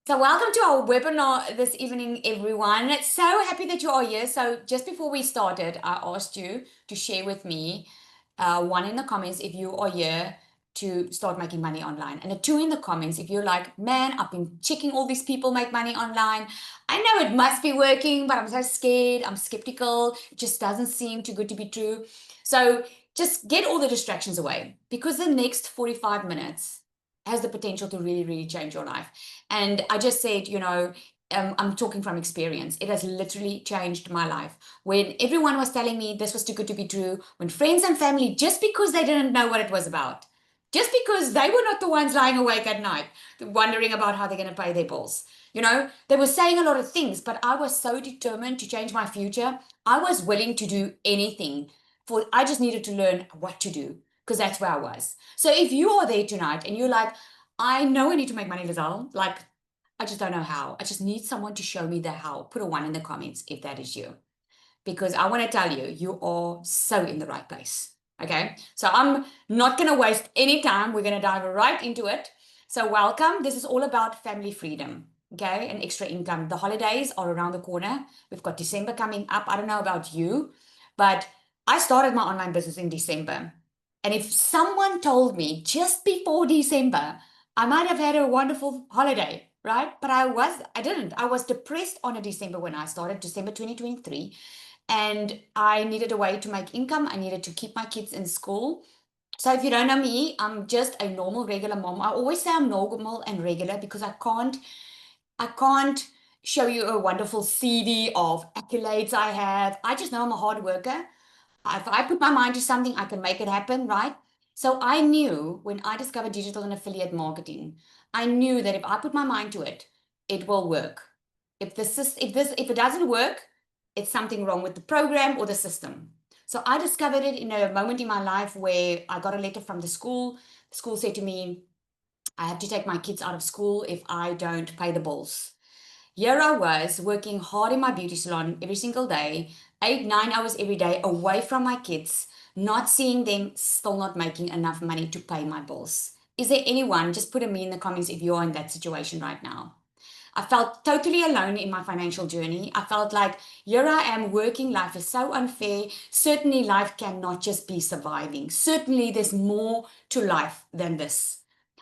So welcome to our webinar this evening, everyone. So happy that you are here. So just before we started, I asked you to share with me one in the comments if you are here to start making money online, and a two in the comments if you're like, man, I've been checking all these people make money online. I know it must be working, but I'm so scared. I'm skeptical. It just doesn't seem too good to be true. So just get all the distractions away, because the next 45 minutes has the potential to really, really change your life. And I just said, I'm talking from experience. It has literally changed my life. When everyone was telling me this was too good to be true, when friends and family, just because they didn't know what it was about, just because they were not the ones lying awake at night, wondering about how they're going to pay their bills. They were saying a lot of things, but I was so determined to change my future. I was willing to do anything I just needed to learn what to do, because that's where I was. So if you are there tonight and you're like, I know I need to make money, Lizelle. Like, I just don't know how. I just need someone to show me the how. Put a one in the comments if that is you. Because I want to tell you, you are so in the right place. Okay. So I'm not going to waste any time. We're going to dive right into it. So, welcome. This is all about family freedom. Okay. And extra income. The holidays are around the corner. We've got December coming up. I don't know about you, but I started my online business in December. And if someone told me just before December, I might have had a wonderful holiday, right? But I didn't. I was depressed on a December when I started, December 2023. And I needed a way to make income. I needed to keep my kids in school. So if you don't know me, I'm just a normal, regular mom. I always say I'm normal and regular because I can't show you a wonderful CV of accolades I have. I just know I'm a hard worker. If I put my mind to something, I can make it happen, right? So I knew when I discovered digital and affiliate marketing, I knew that if I put my mind to it, it will work. If it doesn't work, it's something wrong with the program or the system. So I discovered it in a moment in my life where I got a letter from the school. The school said to me, I have to take my kids out of school if I don't pay the bills. Here I was working hard in my beauty salon every single day, 8, 9 hours every day away from my kids, not seeing them, still not making enough money to pay my bills. Is there anyone? Just put a me in the comments if you're in that situation right now. I felt totally alone in my financial journey. I felt like here I am working, life is so unfair. Certainly, life cannot just be surviving. Certainly, there's more to life than this.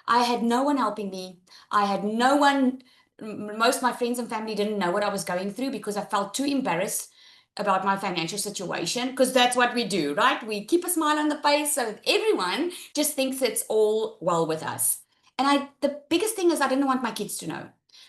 I had no one helping me. I had no one, most of my friends and family didn't know what I was going through because I felt too embarrassed about my financial situation, because that's what we do, right? We keep a smile on the face so everyone just thinks it's all well with us. And the biggest thing is I didn't want my kids to know.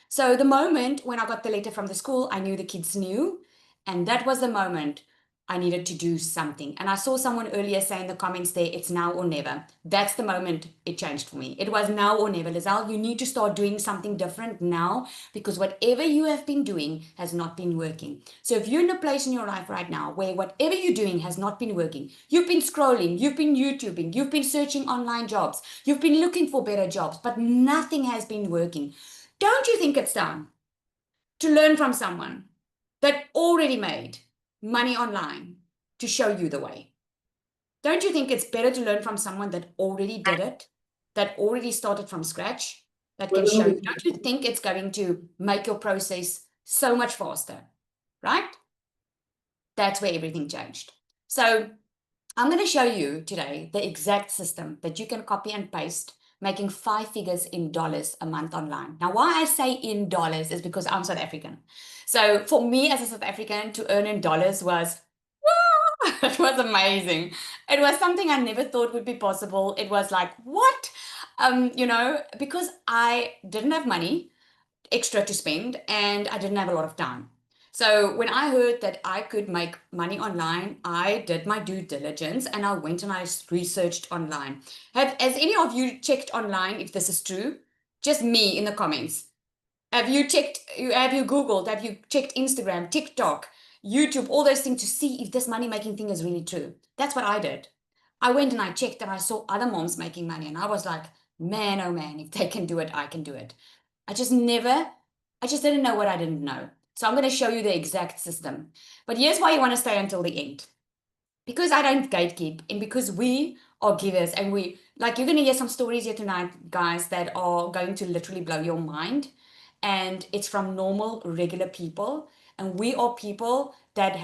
So the moment when I got the letter from the school, I knew the kids knew. And that was the moment I needed to do something. And I saw someone earlier say in the comments there, it's now or never. That's the moment it changed for me. It was now or never. Lizelle, you need to start doing something different now, because whatever you have been doing has not been working. So if you're in a place in your life right now where whatever you're doing has not been working, you've been scrolling, you've been YouTubing, you've been searching online jobs, you've been looking for better jobs, but nothing has been working. Don't you think it's time to learn from someone that already made money online to show you the way? Don't you think it's better to learn from someone that already did it, that already started from scratch, that can show you? Don't you think it's going to make your process so much faster, right? That's where everything changed. So I'm going to show you today the exact system that you can copy and paste, making 5 figures in dollars a month online. Now, why I say in dollars is because I'm South African. So for me as a South African to earn in dollars was, it was amazing. It was something I never thought would be possible. It was like, what? Because I didn't have money extra to spend and I didn't have a lot of time. So when I heard that I could make money online, I did my due diligence and I went and I researched online. Has any of you checked online if this is true? Just me in the comments. Have you checked, have you Googled, have you checked Instagram, TikTok, YouTube, all those things to see if this money making thing is really true? That's what I did. I went and I checked and I saw other moms making money and I was like, man, oh man, if they can do it, I can do it. I just never, I just didn't know what I didn't know. So I'm going to show you the exact system. But here's why you want to stay until the end. Because I don't gatekeep and because we are givers and you're going to hear some stories here tonight, guys, that are going to literally blow your mind. and it's from normal, regular people. And we are people that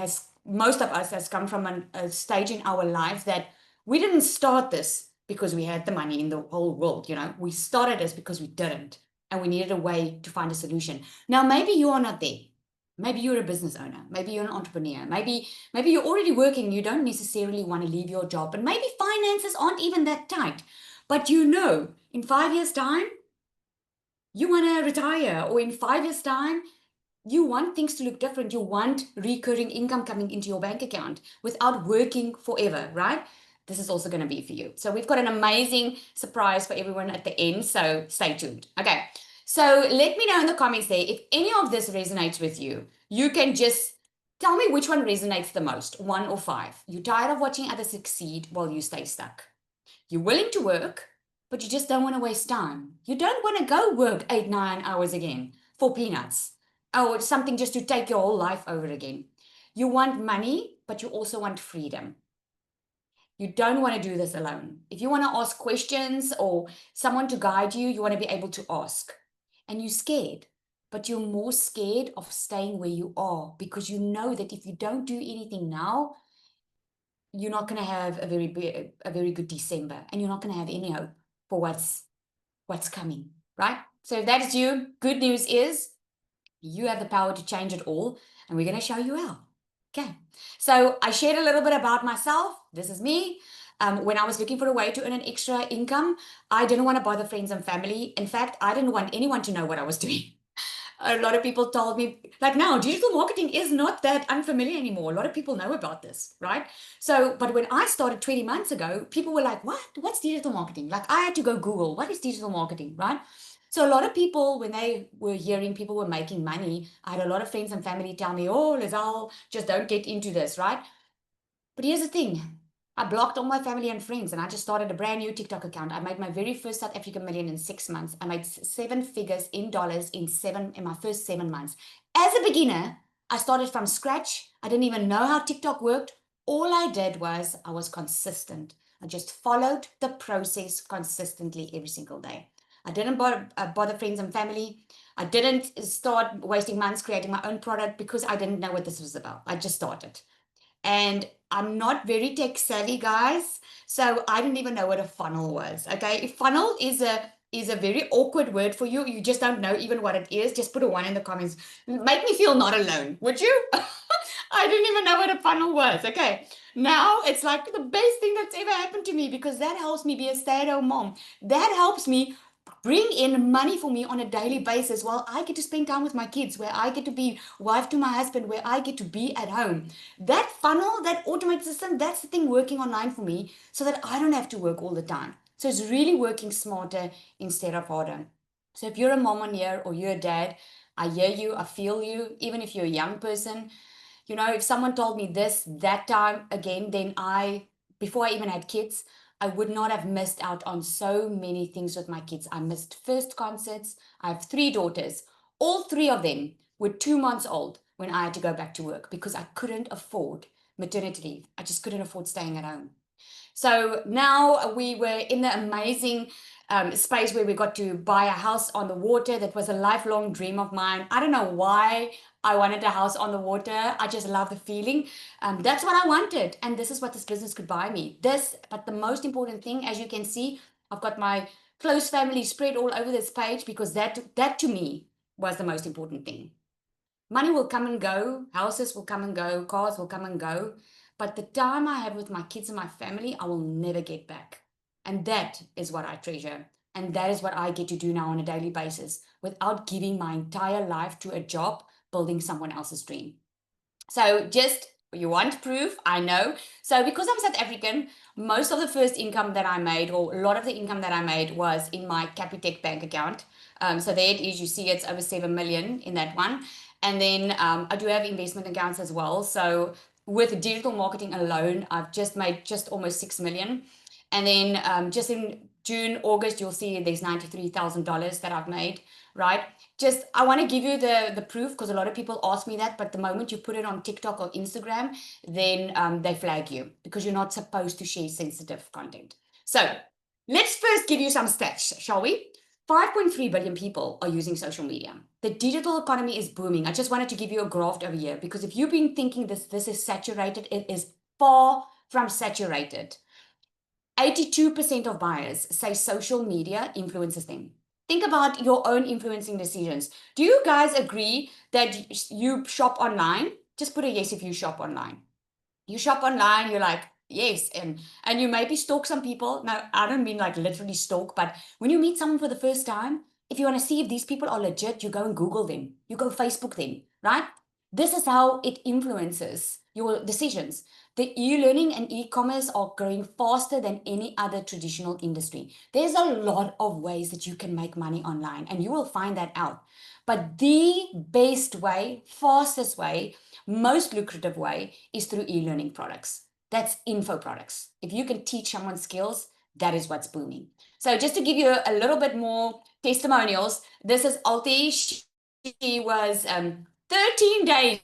most of us has come from a stage in our lives that we didn't start this because we had the money in the whole world. We started this because we didn't, and we needed a way to find a solution. Now, maybe you are not there. Maybe you're a business owner. Maybe you're an entrepreneur. Maybe you're already working. You don't necessarily want to leave your job, but maybe finances aren't even that tight. But in 5 years' time, you want to retire, or in 5 years' time, you want things to look different. You want recurring income coming into your bank account without working forever, right? This is also going to be for you. So we've got an amazing surprise for everyone at the end. So stay tuned. Okay. So let me know in the comments there if any of this resonates with you. You can just tell me which one resonates the most, 1 or 5. You're tired of watching others succeed while you stay stuck. You're willing to work, but you just don't want to waste time. You don't want to go work 8, 9 hours again for peanuts. Or something just to take your whole life over again. You want money, but you also want freedom. You don't want to do this alone. If you want to ask questions or someone to guide you, you want to be able to ask. And you're scared, but you're more scared of staying where you are because you know that if you don't do anything now, you're not going to have a very good December, and you're not going to have any hope for what's coming, right? So if that is you, good news is you have the power to change it all, and we're going to show you how. Okay. So I shared a little bit about myself. This is me. When I was looking for a way to earn an extra income, I didn't want to bother friends and family. In fact, I didn't want anyone to know what I was doing. A lot of people told me, like, now digital marketing is not that unfamiliar anymore. A lot of people know about this, right? So, but when I started 20 months ago, people were like, what's digital marketing? Like, I had to go Google, what is digital marketing, right? So a lot of people, when they were hearing people were making money, I had a lot of friends and family tell me, oh, Lizelle, just don't get into this, right? But here's the thing. I blocked all my family and friends, and I just started a brand new TikTok account. I made my very first South African million in 6 months. I made 7 figures in dollars in my first 7 months. As a beginner, I started from scratch. I didn't even know how TikTok worked. All I did was I was consistent. I just followed the process consistently every single day. I didn't bother friends and family. I didn't start wasting months creating my own product because I didn't know what this was about. I just started. And I'm not very tech savvy, guys, so I didn't even know what a funnel was. Okay, if funnel is a very awkward word for you, you just don't know even what it is, just put a 1 in the comments. Make me feel not alone, would you? I didn't even know what a funnel was. Okay, now it's like the best thing that's ever happened to me because that helps me be a stay-at-home mom. That helps me bring in money for me on a daily basis while I get to spend time with my kids, where I get to be wife to my husband, where I get to be at home. That funnel, that automated system, that's the thing working online for me so that I don't have to work all the time. So it's really working smarter instead of harder. So if you're a mom on here or you're a dad, I hear you, I feel you, even if you're a young person. If someone told me this that time again, then before I even had kids, I would not have missed out on so many things with my kids. I missed first concerts. I have 3 daughters. All 3 of them were 2 months old when I had to go back to work because I couldn't afford maternity leave. I just couldn't afford staying at home. So now we were in the amazing space where we got to buy a house on the water. That was a lifelong dream of mine. I don't know why I wanted a house on the water. I just love the feeling. That's what I wanted. And this is what this business could buy me. But the most important thing, as you can see, I've got my close family spread all over this page because that to me was the most important thing. Money will come and go, houses will come and go, cars will come and go. But the time I have with my kids and my family, I will never get back. And that is what I treasure. And that is what I get to do now on a daily basis without giving my entire life to a job building someone else's dream. So you want proof, I know. So because I'm South African, most of the first income that I made, or a lot of the income that I made, was in my Capitec bank account. So there it is. You see it's over 7 million in that one. And then I do have investment accounts as well. So with digital marketing alone, I've just made just almost 6 million. And then just in June, August, you'll see there's $93,000 that I've made, right? I want to give you the proof because a lot of people ask me that, but the moment you put it on TikTok or Instagram, then they flag you because you're not supposed to share sensitive content. So let's first give you some stats, shall we? 5.3 billion people are using social media. The digital economy is booming. I just wanted to give you a graph over here because if you've been thinking this is saturated, it is far from saturated. 82% of buyers say social media influences them. Think about your own influencing decisions. Do you guys agree that you shop online? Just put a yes if you shop online. You shop online, you're like, yes, and you maybe stalk some people. Now, I don't mean like literally stalk, but when you meet someone for the first time, if you want to see if these people are legit, you go and Google them, you go Facebook them, right? This is how it influences your decisions. The e-learning and e-commerce are growing faster than any other traditional industry. There's a lot of ways that you can make money online, and you will find that out. But the best way, fastest way, most lucrative way is through e-learning products. That's info products. If you can teach someone skills, that is what's booming. So just to give you a little bit more testimonials, this is Alti. She was 13 days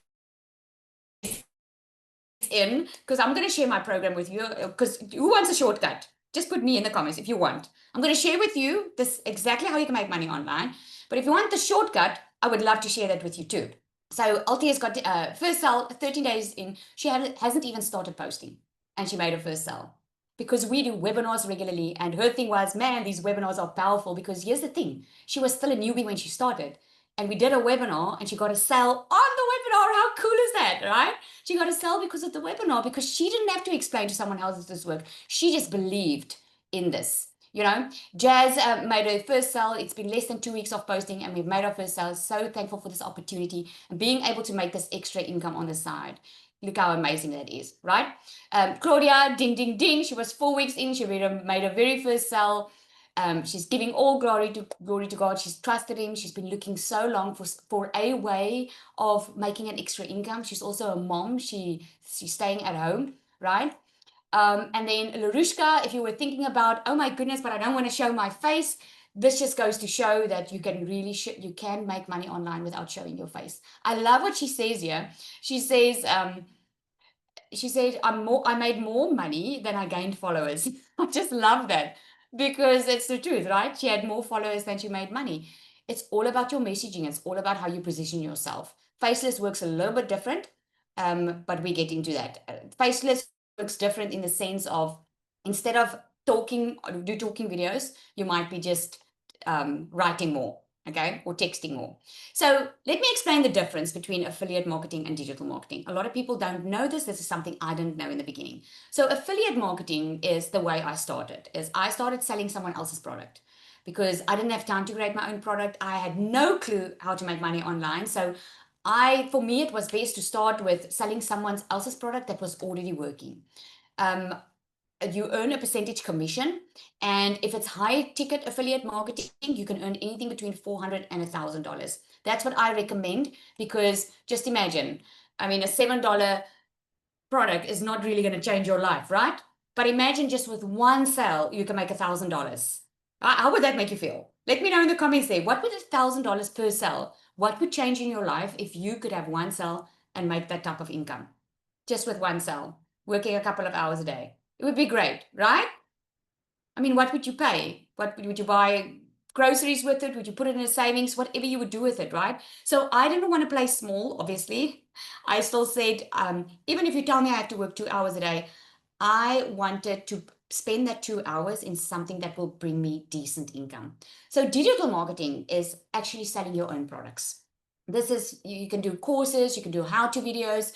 in, because I'm going to share my program with you, because who wants a shortcut? Just put me in the comments if you want. I'm going to share with you this exactly how you can make money online. But if you want the shortcut, I would love to share that with you too. So Alti has got first sell 13 days in. She hasn't even started posting, and she made her first sell because we do webinars regularly. And her thing was, man, these webinars are powerful because here's the thing. She was still a newbie when she started. And we did a webinar and she got a sell on the webinar. How cool is that, right? She got a sell because of the webinar, because she didn't have to explain to someone else this work. She just believed in this. You know, Jazz made her first sell. It's been less than 2 weeks of posting and we've made our first sell. So thankful for this opportunity and being able to make this extra income on the side. Look how amazing that is, right? Claudia, ding, ding, ding. She was 4 weeks in. She made her very first sell. She's giving all glory to God. She's trusted him. She's been looking so long for a way of making an extra income. She's also a mom. She's staying at home, right? And then Larushka, if you were thinking about, oh my goodness, but I don't want to show my face, this just goes to show that you can really you can make money online without showing your face. I love what she says here. She says, I made more money than I gained followers. I just love that because it's the truth, right? She had more followers than she made money. It's all about your messaging. It's all about how you position yourself. Faceless works a little bit different, but we get into that. Faceless works different in the sense of instead of talking videos, you might be just writing more, okay, or texting more. So let me explain the difference between affiliate marketing and digital marketing. A lot of people don't know this. This is something I didn't know in the beginning. So affiliate marketing is the way I started. I started selling someone else's product because I didn't have time to create my own product. I had no clue how to make money online. So for me, it was best to start with selling someone else's product that was already working. You earn a percentage commission, and if it's high ticket affiliate marketing, you can earn anything between $400 and $1,000. That's what I recommend, because just imagine, I mean, a $7 product is not really going to change your life, right? But imagine just with one sale, you can make $1,000. How would that make you feel? Let me know in the comments there. What would $1,000 per sale, what would change in your life if you could have one sale and make that type of income? Just with one sale, working a couple of hours a day. It would be great, right? I mean, what would you pay? What would you buy groceries with it? Would you put it in a savings? Whatever you would do with it, right? So I didn't want to play small, obviously. I still said, even if you tell me I have to work 2 hours a day, I wanted to spend that 2 hours in something that will bring me decent income. So digital marketing is actually selling your own products. This is, you can do courses, you can do how-to videos,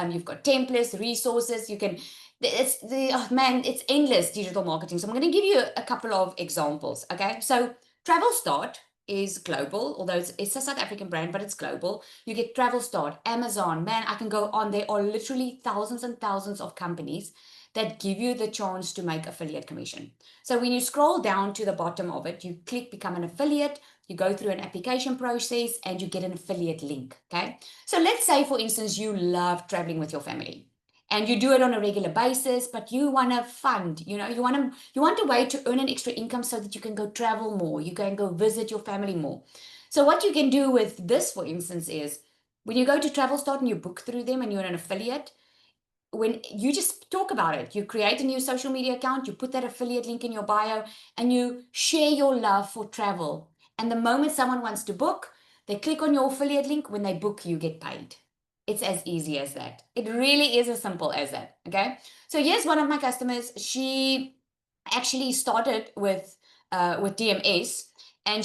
you've got templates, resources, you can, it's endless digital marketing. So I'm going to give you a couple of examples, okay? So Travel Start is global, although it's a South African brand, but it's global. You get Travel Start, Amazon, man, I can go on. There are literally thousands and thousands of companies that give you the chance to make affiliate commission. So when you scroll down to the bottom of it, you click become an affiliate, you go through an application process, and you get an affiliate link, okay? So let's say, for instance, you love traveling with your family and you do it on a regular basis, but you want to fund, you want a way to earn an extra income so that you can go travel more, you can go visit your family more. So what you can do with this, for instance, is when you go to Travel Start and you book through them and you're an affiliate, when you just talk about it, you create a new social media account, you put that affiliate link in your bio, and you share your love for travel. And the moment someone wants to book, they click on your affiliate link. When they book, you get paid. It's as easy as that. It really is as simple as that. Okay. So here's one of my customers. She actually started with DMS, and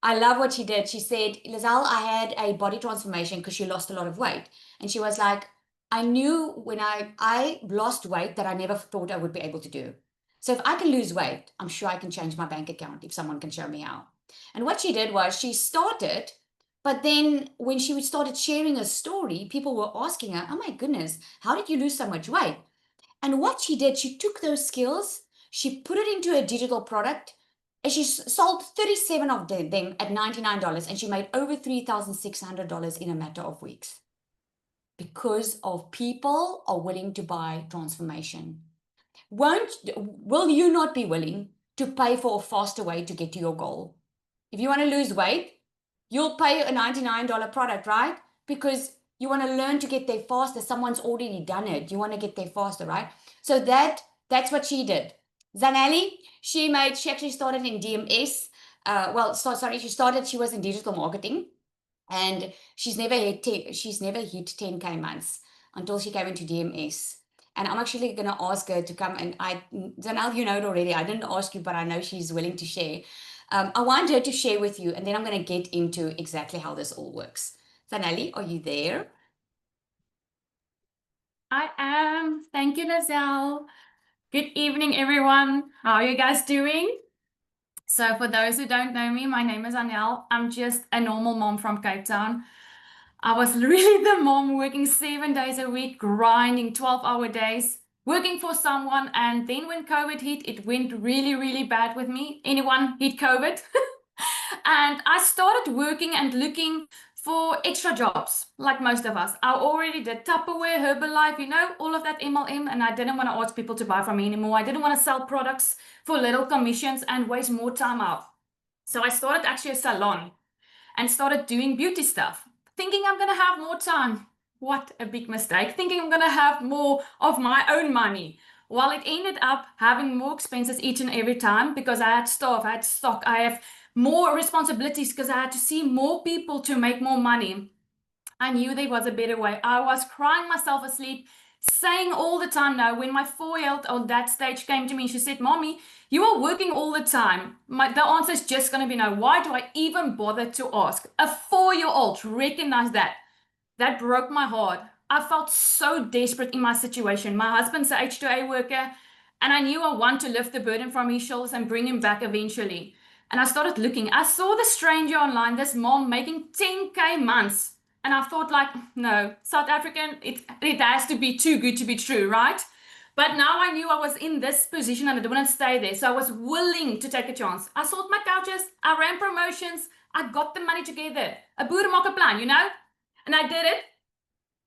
I love what she did. She said, Lizelle, I had a body transformation because she lost a lot of weight. And she was like, I knew when I lost weight that I never thought I would be able to do. So if I can lose weight, I'm sure I can change my bank account if someone can show me how. And what she did was she started, but then when she started sharing her story, people were asking her, oh my goodness, how did you lose so much weight? And what she did, she took those skills, she put it into a digital product, and she sold 37 of them at $99, and she made over $3,600 in a matter of weeks because of people are willing to buy transformation. Will you not be willing to pay for a faster way to get to your goal? If you want to lose weight, you'll pay a $99 product, right? Because you want to learn to get there faster. Someone's already done it. You want to get there faster, right? So that's what she did. Zanelli, she actually started in DMS. She was in digital marketing, and she's never hit 10K months until she came into DMS. And I'm actually going to ask her to come, and Zanel, you know it already. I didn't ask you, but I know she's willing to share. I want her to share with you, and then I'm going to get into exactly how this all works. Zanelli, are you there? I am. Thank you, Lizelle. Good evening, everyone. How are you guys doing? So for those who don't know me, my name is Anel. I'm just a normal mom from Cape Town. I was really the mom working 7 days a week, grinding 12-hour days, working for someone. And then when COVID hit, it went really, really bad with me. Anyone hit COVID? And I started working and looking for extra jobs, like most of us. I already did Tupperware, Herbalife, all of that MLM, and I didn't want to ask people to buy from me anymore. I didn't want to sell products for little commissions and waste more time out. So I started actually a salon and started doing beauty stuff, thinking I'm going to have more time. What a big mistake. Thinking I'm going to have more of my own money. Well, it ended up having more expenses each and every time because I had staff, I had stock, I have more responsibilities because I had to see more people to make more money. I knew there was a better way. I was crying myself asleep, saying all the time no. When my 4-year-old on that stage came to me, she said, Mommy, you are working all the time. The answer is just going to be no. Why do I even bother to ask? A 4-year-old recognized that. That broke my heart. I felt so desperate in my situation. My husband's an H2A worker, and I knew I want to lift the burden from his shoulders and bring him back eventually. And I started looking. I saw the stranger online, this mom making 10K months. And I thought, like, no, South African, it has to be too good to be true, right? But now I knew I was in this position and I wouldn't stay there. So I was willing to take a chance. I sold my couches, I ran promotions, I got the money together. A boerenmaker plan, And I did it.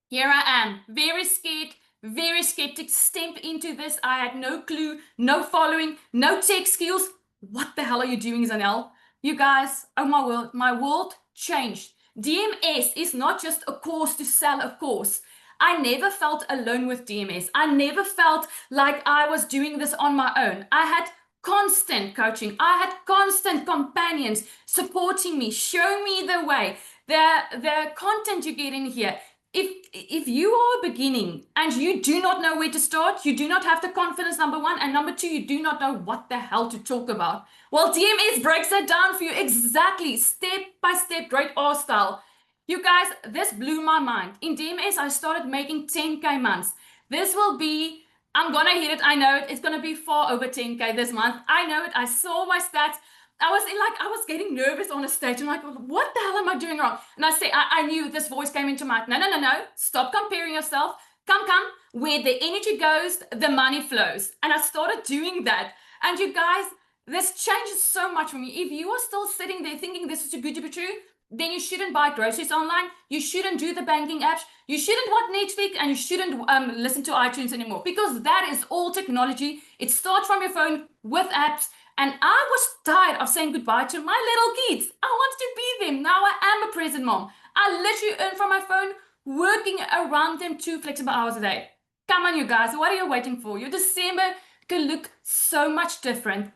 Here I am, very scared, very skeptic, step into this. I had no clue, no following, no tech skills. What the hell are you doing, Zanel? You guys, oh my world changed. DMS is not just a course to sell a course. I never felt alone with DMS. I never felt like I was doing this on my own. I had constant coaching. I had constant companions supporting me, showing me the way. The content you get in here, if you are beginning and you do not know where to start, you do not have the confidence, number one, and number two, you do not know what the hell to talk about. Well, DMS breaks that down for you exactly, step by step, great R style. You guys, this blew my mind. In DMS, I started making 10K months. This will be, I'm gonna hit it, I know it, it's gonna be far over 10K this month. I know it, I saw my stats. I was getting nervous on a stage. I'm like, what the hell am I doing wrong? And I knew this voice came into my, no. Stop comparing yourself. Come. Where the energy goes, the money flows. And I started doing that. And you guys, this changes so much for me. If you are still sitting there thinking this is too good to be true, then you shouldn't buy groceries online. You shouldn't do the banking apps. You shouldn't watch Netflix, and you shouldn't listen to iTunes anymore, because that is all technology. It starts from your phone with apps. And I was tired of saying goodbye to my little kids. I wanted to be them. Now I am a present mom. I literally earn from my phone, working around them 2 flexible hours a day. Come on, you guys. What are you waiting for? Your December could look so much different.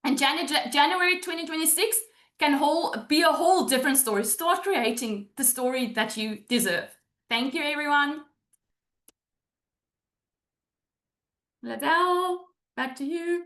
And January 2026 can be a whole different story. Start creating the story that you deserve. Thank you, everyone. Liddell, back to you.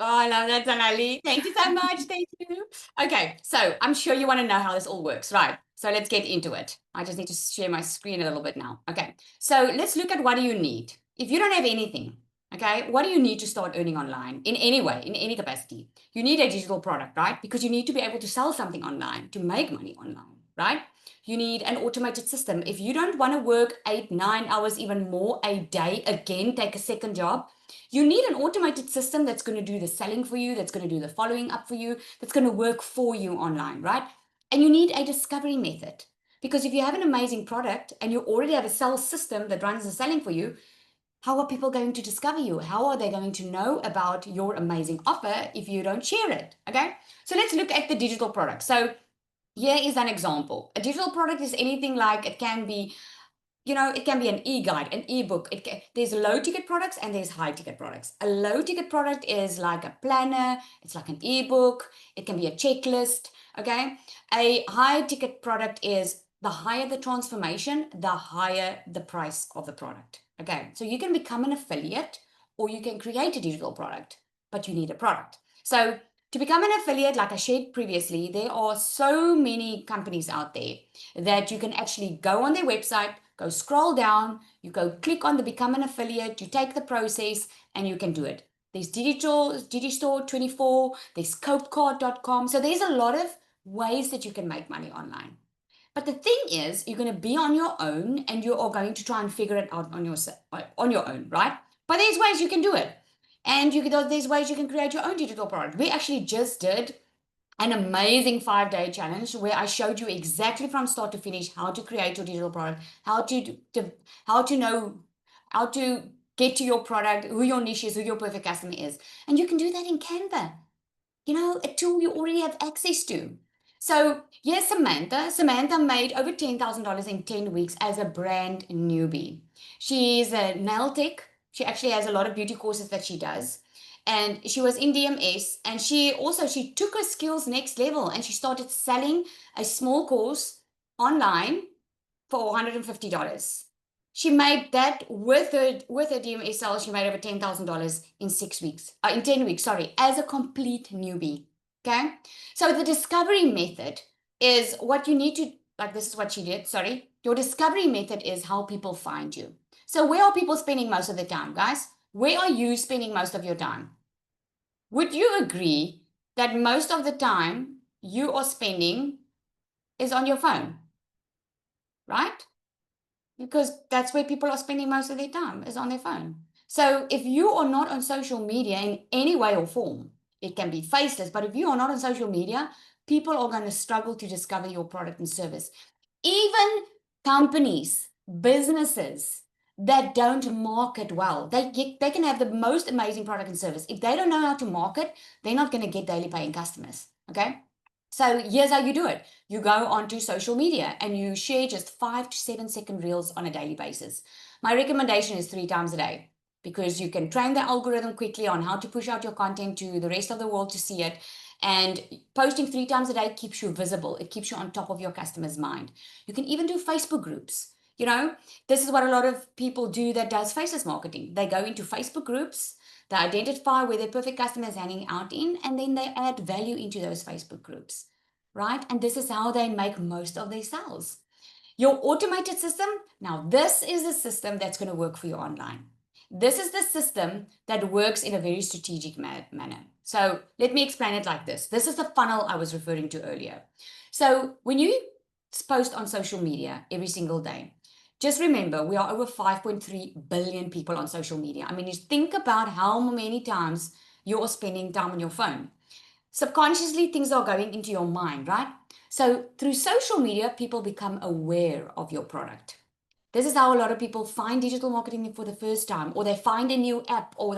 Oh, I love that, Zanali. Thank you so much. Thank you. Okay, so I'm sure you want to know how this all works, right? So let's get into it. I just need to share my screen a little bit now. Okay, so let's look at what do you need. If you don't have anything, okay, what do you need to start earning online in any way, in any capacity? You need a digital product, right? Because you need to be able to sell something online to make money online, right? You need an automated system. If you don't want to work 8, 9 hours, even more a day, again, take a second job, you need an automated system that's going to do the selling for you, that's going to do the following up for you, that's going to work for you online, right? And you need a discovery method. Because if you have an amazing product and you already have a sales system that runs the selling for you, how are people going to discover you? How are they going to know about your amazing offer if you don't share it? Okay, so let's look at the digital product. So here is an example. A digital product is anything like it can be, it can be an e-guide, an e-book. There's low ticket products and there's high ticket products. A low ticket product is like a planner. It's like an e-book. It can be a checklist. Okay. A high ticket product is the higher the transformation, the higher the price of the product. Okay. So you can become an affiliate or you can create a digital product, but you need a product. So to become an affiliate, like I shared previously, there are so many companies out there that you can actually go on their website, go scroll down, you go click on the become an affiliate, you take the process and you can do it. There's Digistore 24, there's copecard.com. So there's a lot of ways that you can make money online. But the thing is, you're going to be on your own and you are going to try and figure it out on your own, right? But there's ways you can do it. And there's ways you can create your own digital product. We actually just did an amazing 5-day challenge where I showed you exactly from start to finish how to create your digital product, how to know how to get to your product, who your niche is, who your perfect customer is. And you can do that in Canva, a tool you already have access to. So yes, Samantha made over $10,000 in 10 weeks as a brand newbie. She's a nail tech. She actually has a lot of beauty courses that she does. And she was in DMS and she took her skills next level and she started selling a small course online for $150. She made that with her DMS sales. She made over $10,000 in 6 weeks, in 10 weeks, sorry, as a complete newbie. Okay. So the discovery method is what you need to, like, this is what she did. Sorry. Your discovery method is how people find you. So where are people spending most of the time, guys? Where are you spending most of your time? Would you agree that most of the time you are spending is on your phone, right? Because that's where people are spending most of their time, is on their phone. So if you are not on social media in any way or form, it can be faceless, but if you are not on social media, people are going to struggle to discover your product and service. Even companies, businesses that don't market well, they can have the most amazing product and service. If they don't know how to market, they're not going to get daily paying customers. Okay. So here's how you do it. You go onto social media and you share just 5 to 7 second reels on a daily basis. My recommendation is 3 times a day because you can train the algorithm quickly on how to push out your content to the rest of the world to see it. And posting 3 times a day keeps you visible. It keeps you on top of your customer's mind. You can even do Facebook groups. This is what a lot of people do that does faceless marketing. They go into Facebook groups, they identify where their perfect customer is hanging out in, and then they add value into those Facebook groups, right? And this is how they make most of their sales. Your automated system, now this is the system that's going to work for you online. This is the system that works in a very strategic manner. So let me explain it like this. This is the funnel I was referring to earlier. So when you post on social media every single day, just remember, we are over 5.3 billion people on social media. I mean, you think about how many times you're spending time on your phone. Subconsciously, things are going into your mind, right? So through social media, people become aware of your product. This is how a lot of people find digital marketing for the first time, or they find a new app, or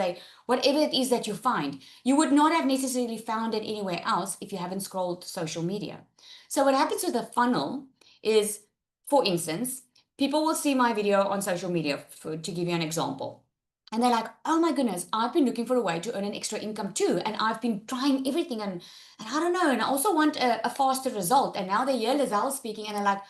whatever it is that you find. You would not have necessarily found it anywhere else if you haven't scrolled social media. So what happens with the funnel is, for instance, people will see my video on social media, to give you an example. And they're like, oh my goodness, I've been looking for a way to earn an extra income too. And I've been trying everything and I don't know. And I also want a faster result. And now they hear Lizelle speaking and they're like,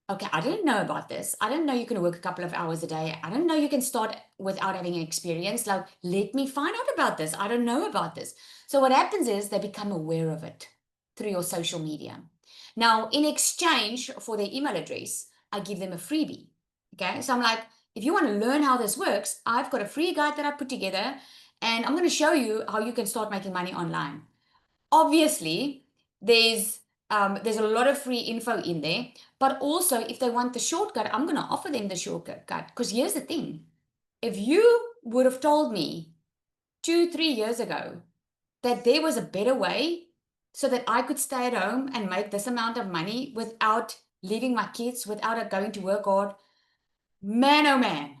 okay, I didn't know about this. I didn't know you can work a couple of hours a day. I didn't know you can start without having experience. Like, let me find out about this. I don't know about this. So what happens is they become aware of it through your social media. Now, in exchange for their email address, I give them a freebie. Okay. So I'm like, if you want to learn how this works, I've got a free guide that I put together and I'm going to show you how you can start making money online. Obviously, there's a lot of free info in there, but also if they want the shortcut, I'm going to offer them the shortcut. Because here's the thing: if you would have told me 2, 3 years ago that there was a better way so that I could stay at home and make this amount of money without leaving my kids, without going to work hard, man, oh man,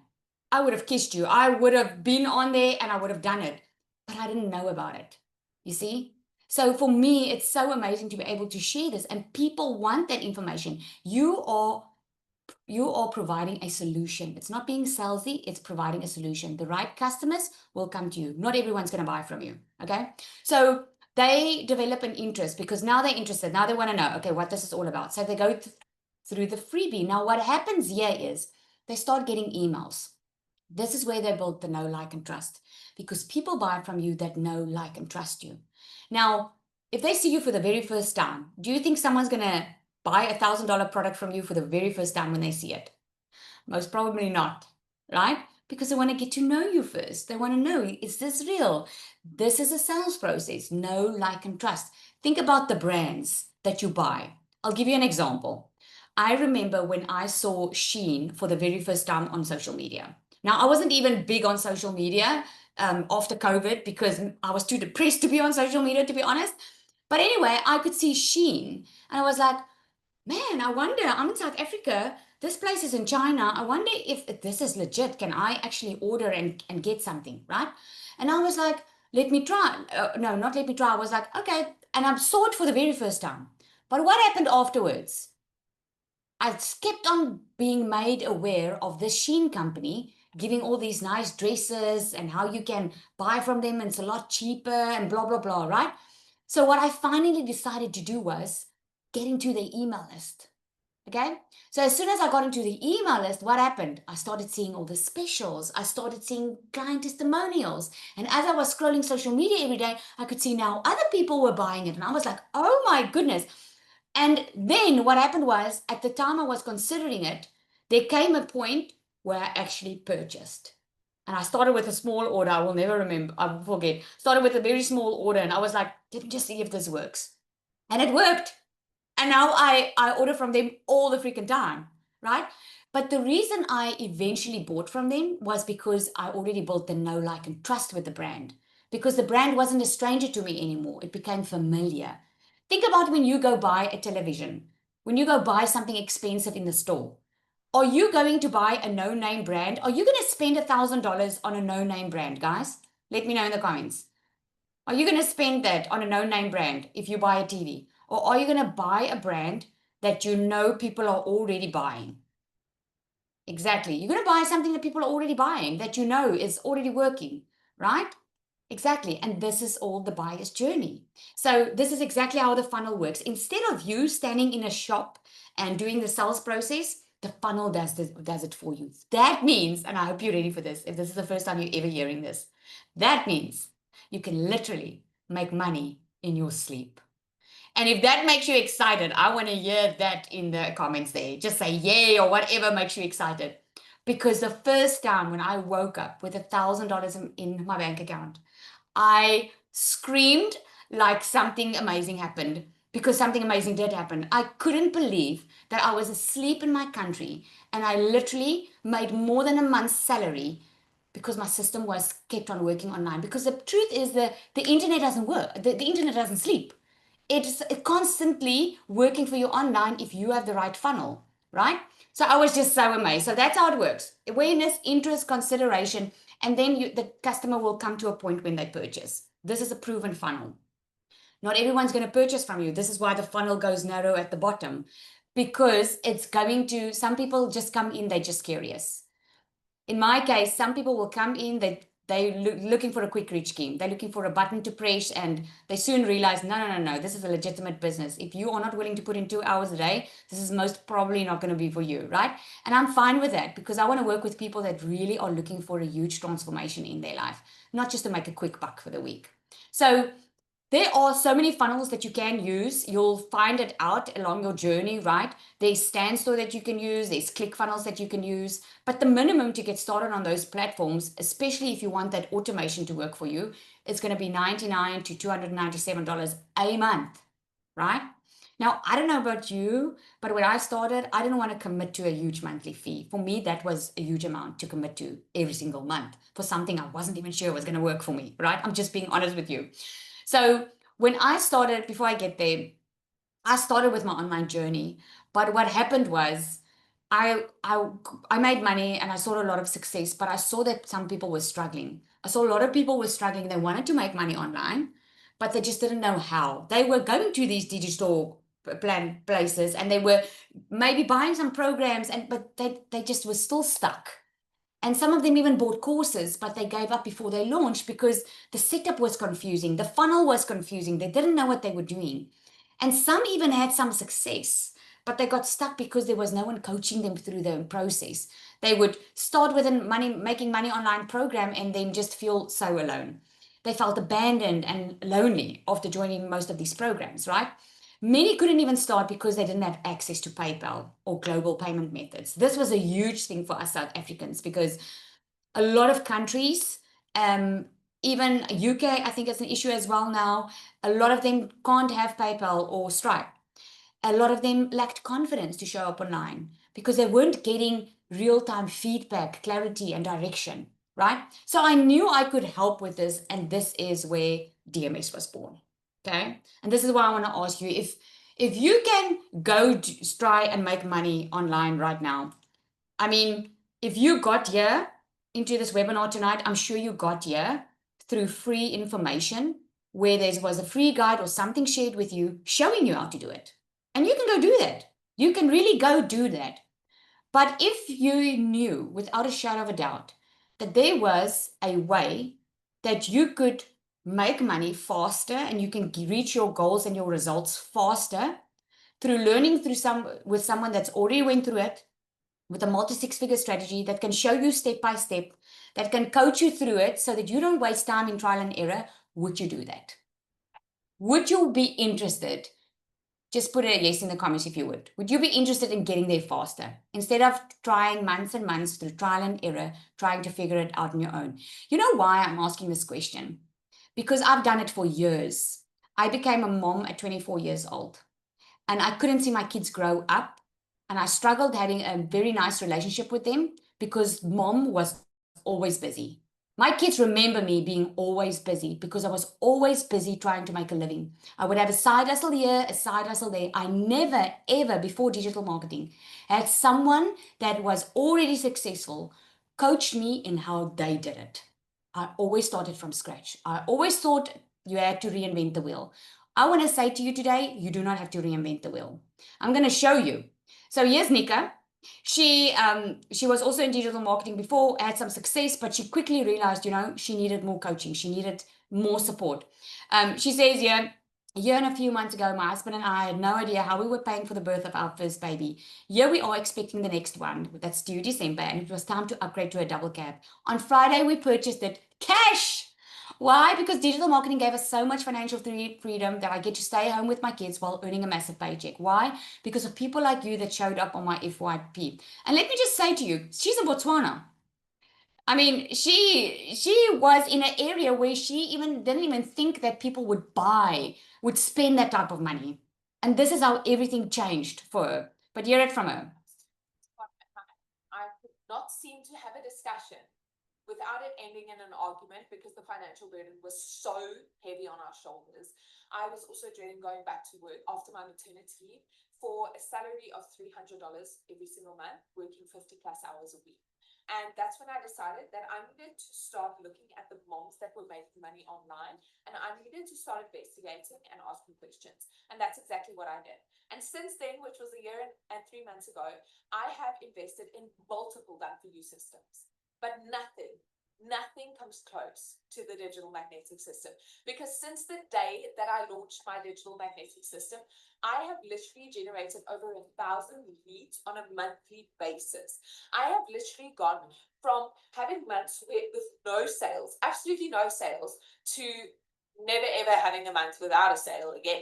I would have kissed you. I would have been on there and I would have done it. But I didn't know about it. You see? So for me, it's so amazing to be able to share this and people want that information. You are providing a solution. It's not being salesy, it's providing a solution. The right customers will come to you. Not everyone's going to buy from you. Okay. So they develop an interest because now they're interested. Now they want to know, okay, what this is all about. So they go through the freebie. Now, what happens here is they start getting emails. This is where they build the know, like, and trust because people buy from you that know, like, and trust you. Now, if they see you for the very first time, do you think someone's going to buy $1,000 product from you for the very first time when they see it? Most probably not, right? Because they want to get to know you first. They want to know, is this real? This is a sales process. Know, like, and trust. Think about the brands that you buy. I'll give you an example. I remember when I saw Shein for the very first time on social media. Now, I wasn't even big on social media after COVID because I was too depressed to be on social media, to be honest. But anyway, I could see Shein and I was like, man, I wonder, I'm in South Africa. This place is in China. I wonder if this is legit. Can I actually order and get something, right? And I was like, let me try. No, not let me try. I was like, okay. And I saw it for the very first time. But what happened afterwards? I kept on being made aware of this Shein company giving all these nice dresses and how you can buy from them and it's a lot cheaper and blah, blah, blah, right? So what I finally decided to do was get into the email list. Okay. So as soon as I got into the email list, what happened? I started seeing all the specials. I started seeing client testimonials. And as I was scrolling social media every day, I could see now other people were buying it. And I was like, oh my goodness. And then what happened was at the time I was considering it, there came a point where I actually purchased. And I started with a small order. I will never remember. I will forget. Started with a very small order. And I was like, let me just see if this works. And it worked. And now I order from them all the freaking time, right? But the reason I eventually bought from them was because I already built the know, like, and trust with the brand. Because the brand wasn't a stranger to me anymore. It became familiar. Think about when you go buy a television, when you go buy something expensive in the store. Are you going to buy a no-name brand? Are you going to spend $1,000 on a no-name brand, guys? Let me know in the comments. Are you going to spend that on a no-name brand if you buy a TV? Or are you going to buy a brand that you know people are already buying? Exactly. You're going to buy something that people are already buying, that you know is already working, right? Exactly. And this is all the buyer's journey. So this is exactly how the funnel works. Instead of you standing in a shop and doing the sales process, the funnel does it for you. That means, and I hope you're ready for this, if this is the first time you're ever hearing this, that means you can literally make money in your sleep. And if that makes you excited, I want to hear that in the comments there. Just say yay or whatever makes you excited. Because the first time when I woke up with $1,000 in my bank account, I screamed like something amazing happened because something amazing did happen. I couldn't believe that I was asleep in my country and I literally made more than a month's salary because my system was kept on working online. Because the truth is the internet doesn't work. The internet doesn't sleep. It's constantly working for you online if you have the right funnel, right? So I was just so amazed. So that's how it works. Awareness, interest, consideration, and then the customer will come to a point when they purchase. This is a proven funnel. Not everyone's going to purchase from you. This is why the funnel goes narrow at the bottom because it's going to, some people just come in, they're just curious. In my case, some people will come in, they're looking for a quick reach scheme. They're looking for a button to press, and they soon realize, no, no, no, no, this is a legitimate business. If you are not willing to put in 2 hours a day, this is most probably not going to be for you, right? And I'm fine with that because I want to work with people that really are looking for a huge transformation in their life, not just to make a quick buck for the week. So there are so many funnels that you can use. You'll find it out along your journey, right? There's Standstore that you can use, there's ClickFunnels that you can use. But the minimum to get started on those platforms, especially if you want that automation to work for you, it's going to be $99 to $297 a month, right? Now, I don't know about you, but when I started, I didn't want to commit to a huge monthly fee. For me, that was a huge amount to commit to every single month for something I wasn't even sure was going to work for me, right? I'm just being honest with you. So when I started, before I get there, I started with my online journey. But what happened was I I I made money and I saw a lot of success, but I saw that some people were struggling. I saw a lot of people were struggling. They wanted to make money online, but they just didn't know how. They were going to these digital plan places and they were maybe buying some programs and but they just were still stuck. And some of them even bought courses, but they gave up before they launched because the setup was confusing, the funnel was confusing, they didn't know what they were doing. And some even had some success, but they got stuck because there was no one coaching them through the process. They would start with a making money online program and then just feel so alone. They felt abandoned and lonely after joining most of these programs, right? Many couldn't even start because they didn't have access to PayPal or global payment methods. This was a huge thing for us South Africans because a lot of countries, even UK, I think it's an issue as well now. A lot of them can't have PayPal or Stripe. A lot of them lacked confidence to show up online because they weren't getting real-time feedback, clarity, and direction, right? So I knew I could help with this, and this is where DMS was born. Okay. And this is why I want to ask you if you can go try and make money online right now. I mean, if you got here into this webinar tonight, I'm sure you got here through free information where there was a free guide or something shared with you showing you how to do it. And you can go do that. You can really go do that. But if you knew without a shadow of a doubt that there was a way that you could make money faster and you can reach your goals and your results faster through learning through with someone that's already went through it with a multi six-figure strategy that can show you step by step, that can coach you through it so that you don't waste time in trial and error, would you do that? Would you be interested? Just put a yes in the comments if you would. Would you be interested in getting there faster instead of trying months and months through trial and error, trying to figure it out on your own? You know why I'm asking this question? Because I've done it for years. I became a mom at 24 years old and I couldn't see my kids grow up. And I struggled having a very nice relationship with them because mom was always busy. My kids remember me being always busy because I was always busy trying to make a living. I would have a side hustle here, a side hustle there. I never, ever before digital marketing had someone that was already successful coach me in how they did it. I always started from scratch. I always thought you had to reinvent the wheel. I want to say to you today, you do not have to reinvent the wheel. I'm going to show you. So here's Nika. She was also in digital marketing before, had some success, but she quickly realized, she needed more coaching. She needed more support. She says, yeah, a year and a few months ago, my husband and I had no idea how we were paying for the birth of our first baby. Here we are expecting the next one. That's due December, and it was time to upgrade to a double cab. On Friday, we purchased it cash. Why? Because digital marketing gave us so much financial freedom that I get to stay home with my kids while earning a massive paycheck. Why? Because of people like you that showed up on my FYP. And let me just say to you, she's in Botswana. I mean, she was in an area where she even didn't even think that people would spend that type of money. And this is how everything changed for her. But hear it from her. I could not seem to have a discussion without it ending in an argument because the financial burden was so heavy on our shoulders. I was also dreading going back to work after my maternity leave for a salary of $300 every single month, working 50 plus hours a week. And that's when I decided that I needed to start looking at the moms that were making money online, and I needed to start investigating and asking questions. And that's exactly what I did. And since then, which was a year and 3 months ago, I have invested in multiple done-for-you systems. but nothing comes close to the digital magnetic system. Because since the day that I launched my digital magnetic system, I have literally generated over 1,000 leads on a monthly basis. I have literally gone from having months with no sales, absolutely no sales, to never ever having a month without a sale again.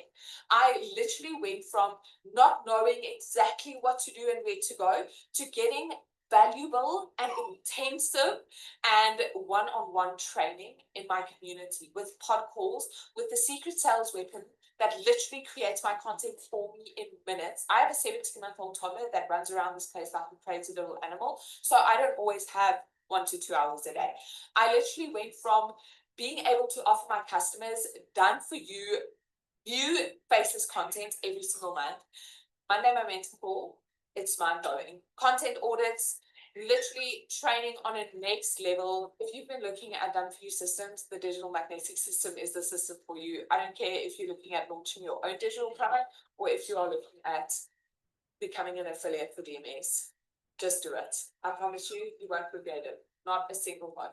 I literally went from not knowing exactly what to do and where to go to getting valuable and intensive and one-on-one training in my community with pod calls, with the secret sales weapon that literally creates my content for me in minutes. I have a 17-month-old toddler that runs around this place like a crazy little animal, so I don't always have 1 to 2 hours a day. I literally went from being able to offer my customers done for you new faceless content every single month. Monday momentum call, it's mind-blowing. Content audits, literally training on a next level. If you've been looking at done for you systems, the digital magnetic system is the system for you. I don't care if you're looking at launching your own digital product or if you are looking at becoming an affiliate for DMS. Just do it. I promise you, you won't regret it. Not a single one.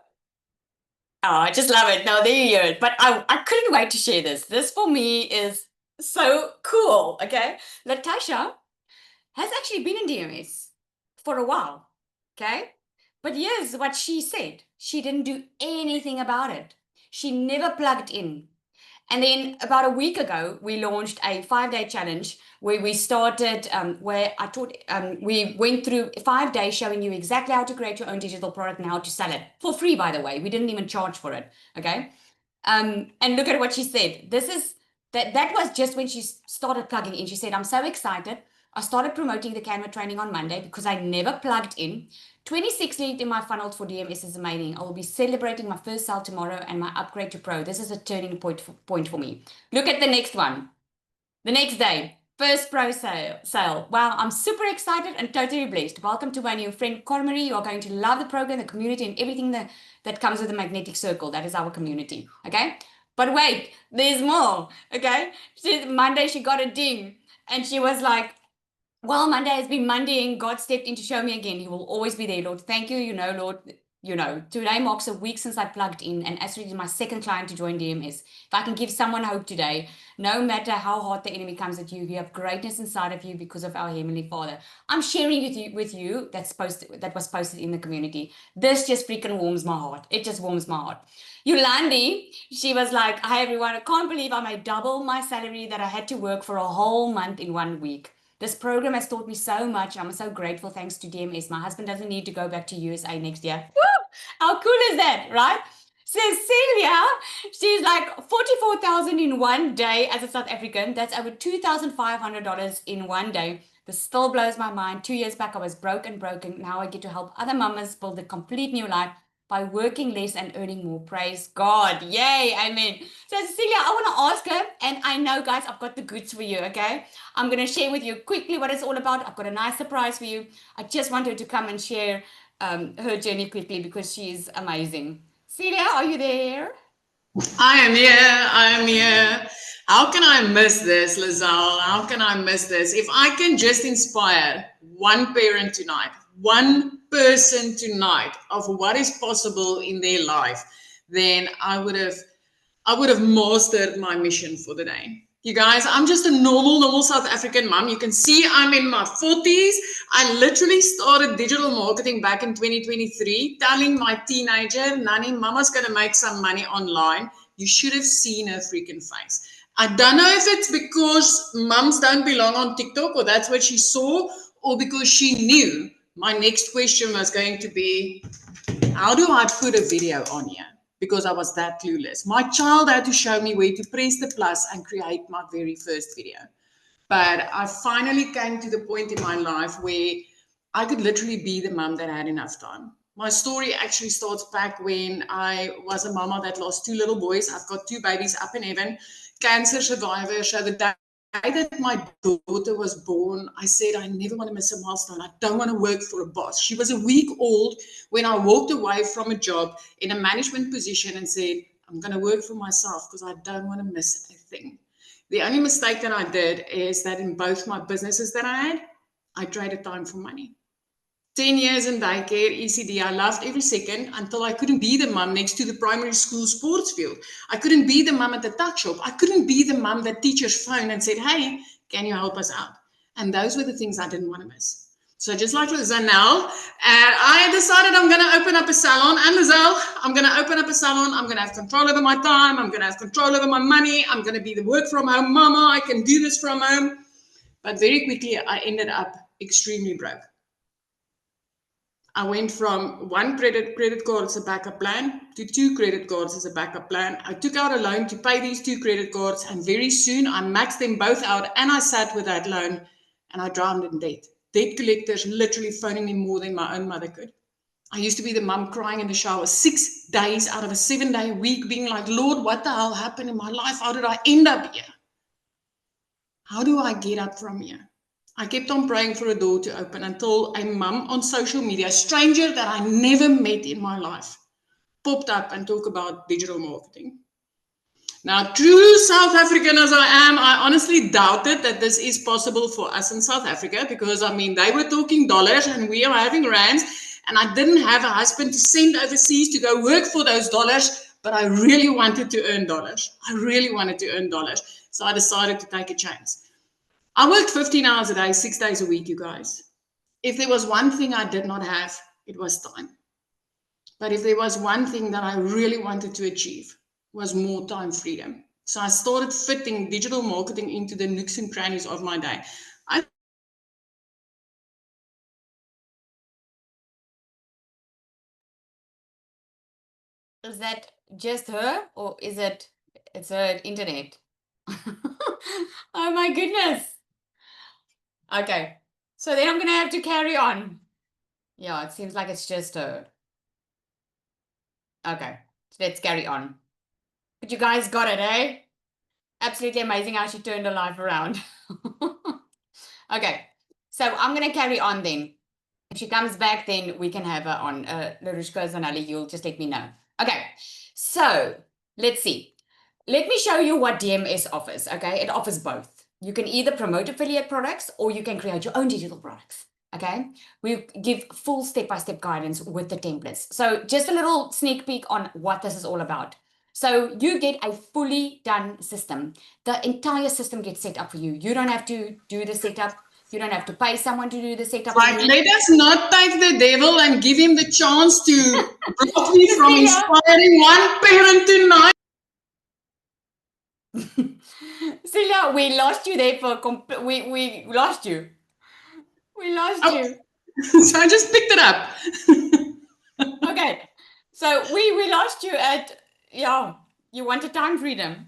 Oh, I just love it. Now there you hear it. But I couldn't wait to share this. This for me is so cool. Okay. Latasha has actually been in DMS for a while. Okay. But here's what she said. She didn't do anything about it. She never plugged in. And then about a week ago, we launched a 5-day challenge where we started, where I taught, we went through 5 days showing you exactly how to create your own digital product and how to sell it for free, by the way. We didn't even charge for it. Okay. And look at what she said. That was just when she started plugging in. She said, I'm so excited. I started promoting the Canva training on Monday because I never plugged in. 26 leads in my funnel for DMS is amazing. I will be celebrating my first sale tomorrow and my upgrade to pro. This is a turning point for me. Look at the next one. The next day, first pro sale. Wow, I'm super excited and totally blessed. Welcome to my new friend, Cormarie. You are going to love the program, the community, and everything that comes with the magnetic circle. That is our community, okay? But wait, there's more, okay? Monday, she got a ding, and she was like, well, Monday has been Monday and God stepped in to show me again. He will always be there, Lord. Thank you, Lord. Today marks a week since I plugged in and actually is my second client to join DMS. If I can give someone hope today, no matter how hard the enemy comes at you, you have greatness inside of you because of our Heavenly Father. I'm sharing with you that was posted in the community. This just freaking warms my heart. It just warms my heart. Yolandi, she was like, hi everyone, I can't believe I made double my salary that I had to work for a whole month in 1 week. This program has taught me so much. I'm so grateful thanks to DMS. My husband doesn't need to go back to USA next year. Woo! How cool is that, right? Cecilia, she's like 44,000 in 1 day as a South African. That's over $2,500 in 1 day. This still blows my mind. 2 years back, I was broken. Now I get to help other mamas build a complete new life by working less and earning more. Praise God. Yay. Amen. So Cecilia, I want to ask her, and I know, guys, I've got the goods for you, okay? I'm going to share with you quickly what it's all about. I've got a nice surprise for you. I just want her to come and share her journey quickly because she's amazing. Celia, are you there? I am here. How can I miss this, Lizelle? How can I miss this? If I can just inspire one parent tonight, one person tonight of what is possible in their life, then I would have mastered my mission for the day. You guys, I'm just a normal South African mom. You can see I'm in my 40s. I literally started digital marketing back in 2023, telling my teenager, Nani, mama's going to make some money online. You should have seen her freaking face. I don't know if it's because mums don't belong on TikTok or that's what she saw, or because she knew my next question was going to be, how do I put a video on here? Because I was that clueless. My child had to show me where to press the plus and create my very first video. But I finally came to the point in my life where I could literally be the mom that had enough time. My story actually starts back when I was a mama that lost 2 little boys. I've got 2 babies up in heaven, cancer survivor. So the day that my daughter was born, I said, I never want to miss a milestone. I don't want to work for a boss. She was a week old when I walked away from a job in a management position and said, I'm going to work for myself because I don't want to miss a thing. The only mistake that I did is that in both my businesses that I had, I traded time for money. 10 years in daycare, ECD, I loved every second until I couldn't be the mum next to the primary school sports field. I couldn't be the mum at the tuck shop. I couldn't be the mum that teachers phoned and said, hey, can you help us out? And those were the things I didn't want to miss. So just like Lizanelle, I decided I'm going to open up a salon. And Lizelle, I'm going to open up a salon. I'm going to have control over my time. I'm going to have control over my money. I'm going to be the work from home mama. I can do this from home. But very quickly, I ended up extremely broke. I went from one credit card as a backup plan to 2 credit cards as a backup plan. I took out a loan to pay these 2 credit cards, and very soon I maxed them both out, and I sat with that loan and I drowned in debt. Debt collectors literally phoning me more than my own mother could. I used to be the mum crying in the shower 6 days out of a 7-day week, being like, Lord, what the hell happened in my life? How did I end up here? How do I get up from here? I kept on praying for a door to open until a mum on social media, a stranger that I never met in my life, popped up and talked about digital marketing. Now, true South African as I am, I honestly doubted that this is possible for us in South Africa because, I mean, they were talking dollars and we are having rands, and I didn't have a husband to send overseas to go work for those dollars, but I really wanted to earn dollars. I really wanted to earn dollars. So I decided to take a chance. I worked 15 hours a day, 6 days a week, you guys. If there was one thing I did not have, it was time. But if there was one thing that I really wanted to achieve, was more time freedom. So I started fitting digital marketing into the nooks and crannies of my day. Is that just her, or is it's her internet? Oh my goodness. Okay, so then I'm gonna have to carry on. Yeah, it seems like it's just her. Okay, let's carry on. But you guys got it, eh? Absolutely amazing how she turned her life around. Okay, so I'm gonna carry on then. If she comes back, then we can have her on. Larushka Zanali, you'll just let me know. Okay, so let's see. Let me show you what DMS offers, okay? It offers both. You can either promote affiliate products or you can create your own digital products, okay? We give full step-by-step guidance with the templates. So just a little sneak peek on what this is all about. So you get a fully done system. The entire system gets set up for you. You don't have to do the setup. You don't have to pay someone to do the setup. Like, let us not take the devil and give him the chance to block me from inspiring one parent tonight. Celia, we lost you there for we lost you. We lost you. So I just picked it up. Okay. So we lost you at you wanted time freedom.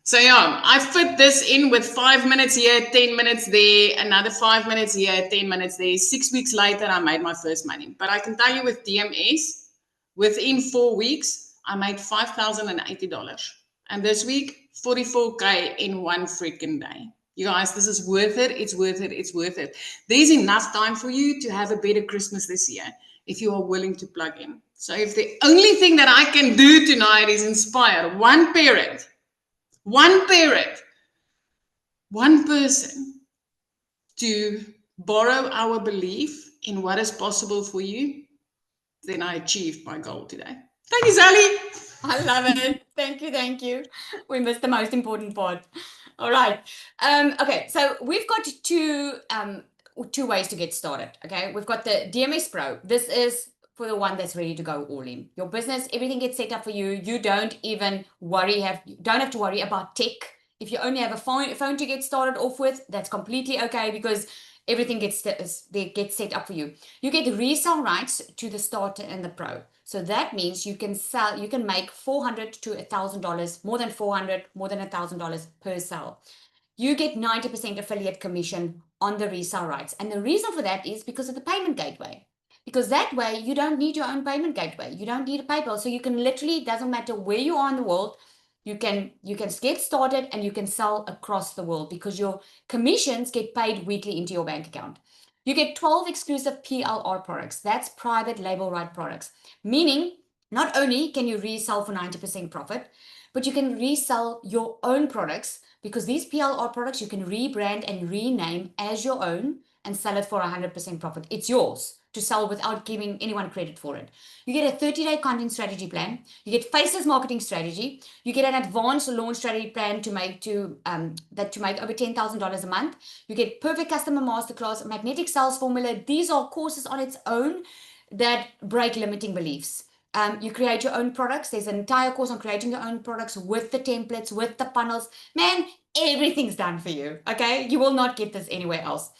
So yeah, I fit this in with 5 minutes here, 10 minutes there, another 5 minutes here, 10 minutes there. 6 weeks later, I made my first money. But I can tell you with DMS, within 4 weeks, I made $5,080. And this week, 44K in one freaking day. You guys, this is worth it. It's worth it. It's worth it. There's enough time for you to have a better Christmas this year if you are willing to plug in. So if the only thing that I can do tonight is inspire one parent, one person to borrow our belief in what is possible for you, then I achieved my goal today. Thank you, Sally. I love it. Thank you. Thank you. We missed the most important part. All right. Okay. So we've got two ways to get started. Okay. We've got the DMS Pro. This is for the one that's ready to go all in. Your business, everything gets set up for you. You don't even don't have to worry about tech. If you only have a phone to get started off with, that's completely okay because everything gets set up for you. You get resale rights to the starter and the pro. So that means you can make $400 to $1,000, more than $400, more than $1,000 per sale. You get 90% affiliate commission on the resale rights. And the reason for that is because of the payment gateway. Because that way you don't need your own payment gateway. You don't need a PayPal. So you can literally, it doesn't matter where you are in the world, you can get started and you can sell across the world because your commissions get paid weekly into your bank account. You get 12 exclusive PLR products. That's private label right products. Meaning, not only can you resell for 90% profit, but you can resell your own products because these PLR products you can rebrand and rename as your own. and sell it for 100% profit. It's yours to sell without giving anyone credit for it. You get a 30-day content strategy plan. You get faceless marketing strategy. You get an advanced launch strategy plan to make over $10,000 a month. You get perfect customer masterclass, magnetic sales formula. These are courses on its own that break limiting beliefs. You create your own products. There's an entire course on creating your own products with the templates, with the funnels. Man, everything's done for you, okay? You will not get this anywhere else.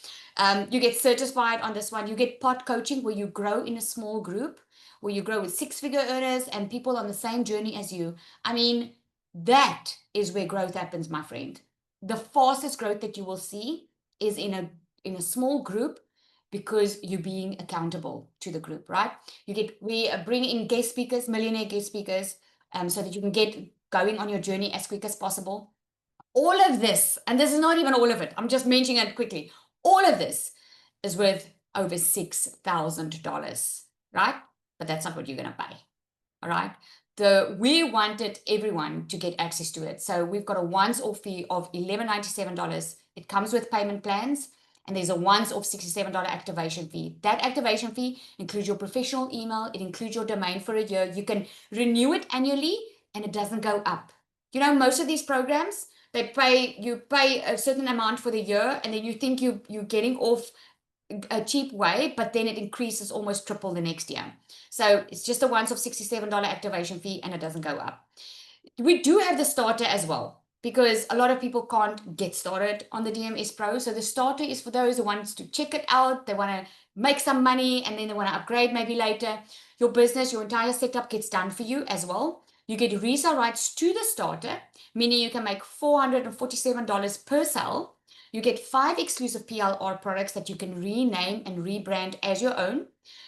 You get certified on this one. You get pod coaching where you grow in a small group, where you grow with six-figure earners and people on the same journey as you. I mean, that is where growth happens, my friend. The fastest growth that you will see is in a small group, because you're being accountable to the group, right? We bring in guest speakers, millionaire guest speakers, so that you can get going on your journey as quick as possible. All of this, and this is not even all of it, I'm just mentioning it quickly. All of this is worth over $6,000, right? But that's not what you're going to pay, all right? We wanted everyone to get access to it. So we've got a once-off fee of $11.97. It comes with payment plans. And there's a once-off $67 activation fee. That activation fee includes your professional email. It includes your domain for a year. You can renew it annually, and it doesn't go up. You know, most of these programs, you pay a certain amount for the year, and then you think you're getting off a cheap way, but then it increases almost triple the next year. So it's just a once-off $67 activation fee, and it doesn't go up. We do have the starter as well, because a lot of people can't get started on the DMS Pro. So the starter is for those who want to check it out. They want to make some money, and then they want to upgrade maybe later. Your business, your entire setup gets done for you as well. You get resale rights to the starter, meaning you can make $447 per sale. You get 5 exclusive PLR products that you can rename and rebrand as your own.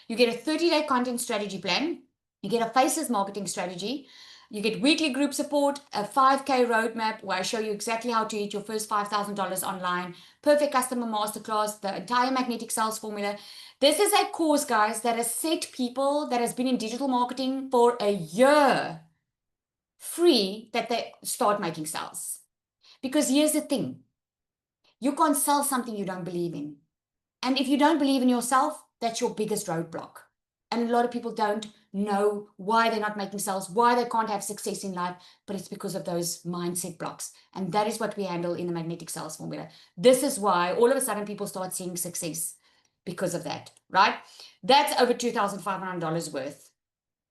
You get a 30-day content strategy plan. You get a faceless marketing strategy. You get weekly group support, a 5K roadmap where I show you exactly how to hit your first $5,000 online, perfect customer masterclass, the entire magnetic sales formula. This is a course, guys, that has set people that has been in digital marketing for a year free, that they start making sales. Because here's the thing. You can't sell something you don't believe in. And if you don't believe in yourself, that's your biggest roadblock. And a lot of people don't know why they're not making sales, why they can't have success in life, but it's because of those mindset blocks. And that is what we handle in the magnetic sales formula. This is why all of a sudden people start seeing success because of that, right? That's over $2,500 worth.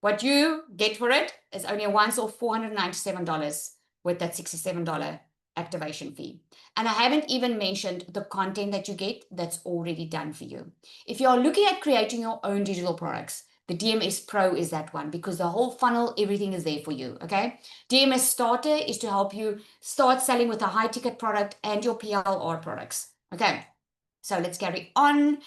What you get for it is only a once-off $497 with that $67 activation fee. And I haven't even mentioned the content that you get that's already done for you. If you're looking at creating your own digital products, the DMS Pro is that one, because the whole funnel, everything is there for you, okay? DMS Starter is to help you start selling with a high-ticket product and your PLR products, okay? So let's carry on.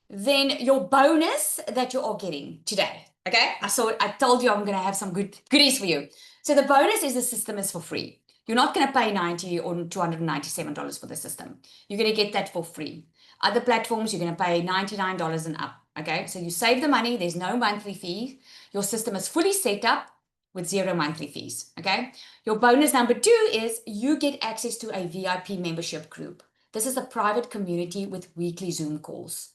Then your bonus that you are getting today, okay? I told you I'm going to have some goodies for you. So the bonus is the system is for free. You're not going to pay $90 or $297 for the system. You're going to get that for free. Other platforms, you're going to pay $99 and up. Okay, so you save the money. There's no monthly fee. Your system is fully set up with 0 monthly fees. Okay, your bonus number 2 is you get access to a VIP membership group. This is a private community with weekly Zoom calls.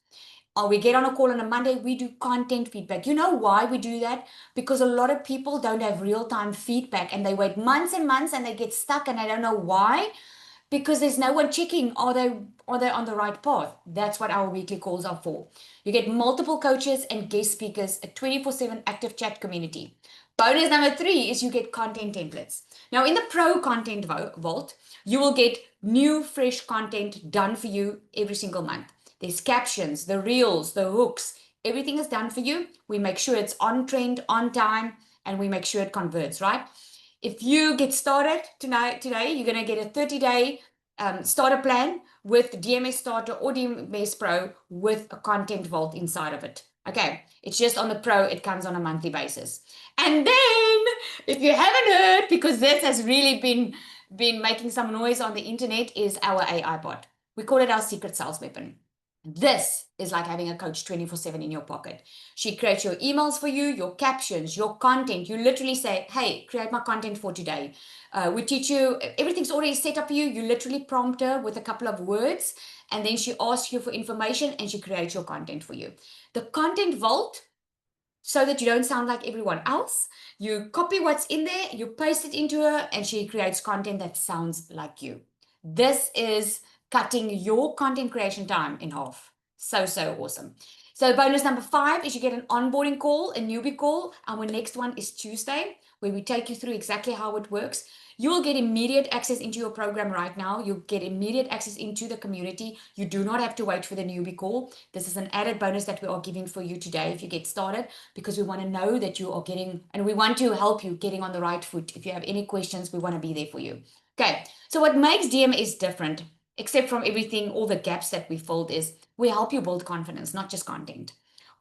We get on a call on a Monday, we do content feedback. You know why we do that? Because a lot of people don't have real-time feedback, and they wait months and months and they get stuck, and I don't know why. Because there's no one checking, are they on the right path? That's what our weekly calls are for. You get multiple coaches and guest speakers, a 24/7 active chat community. Bonus number 3 is you get content templates. Now in the Pro Content Vault, you will get new, fresh content done for you every single month. There's captions, the reels, the hooks, everything is done for you. We make sure it's on trend, on time, and we make sure it converts, right? If you get started today, you're going to get a 30-day starter plan with DMS Starter or DMS Pro with a content vault inside of it. Okay, it's just on the Pro, it comes on a monthly basis. And then, if you haven't heard, because this has really been making some noise on the internet, is our AI bot. We call it our secret sales weapon. This is like having a coach 24/7 in your pocket. She creates your emails for you, your captions, your content. You literally say, hey, create my content for today. We teach you, everything's already set up for you. You literally prompt her with a couple of words, and then she asks you for information and she creates your content for you. The content vault, so that you don't sound like everyone else. You copy what's in there, you paste it into her, and she creates content that sounds like you. This is cutting your content creation time in half. So, so awesome. So bonus number 5 is you get an onboarding call, a newbie call. Our next one is Tuesday, where we take you through exactly how it works. You will get immediate access into your program right now. You get immediate access into the community. You do not have to wait for the newbie call. This is an added bonus that we are giving for you today if you get started, because we want to know that you are getting, and we want to help you getting on the right foot. If you have any questions, we want to be there for you. Okay, so what makes DMS different, except from everything, all the gaps that we filled, is we help you build confidence, not just content.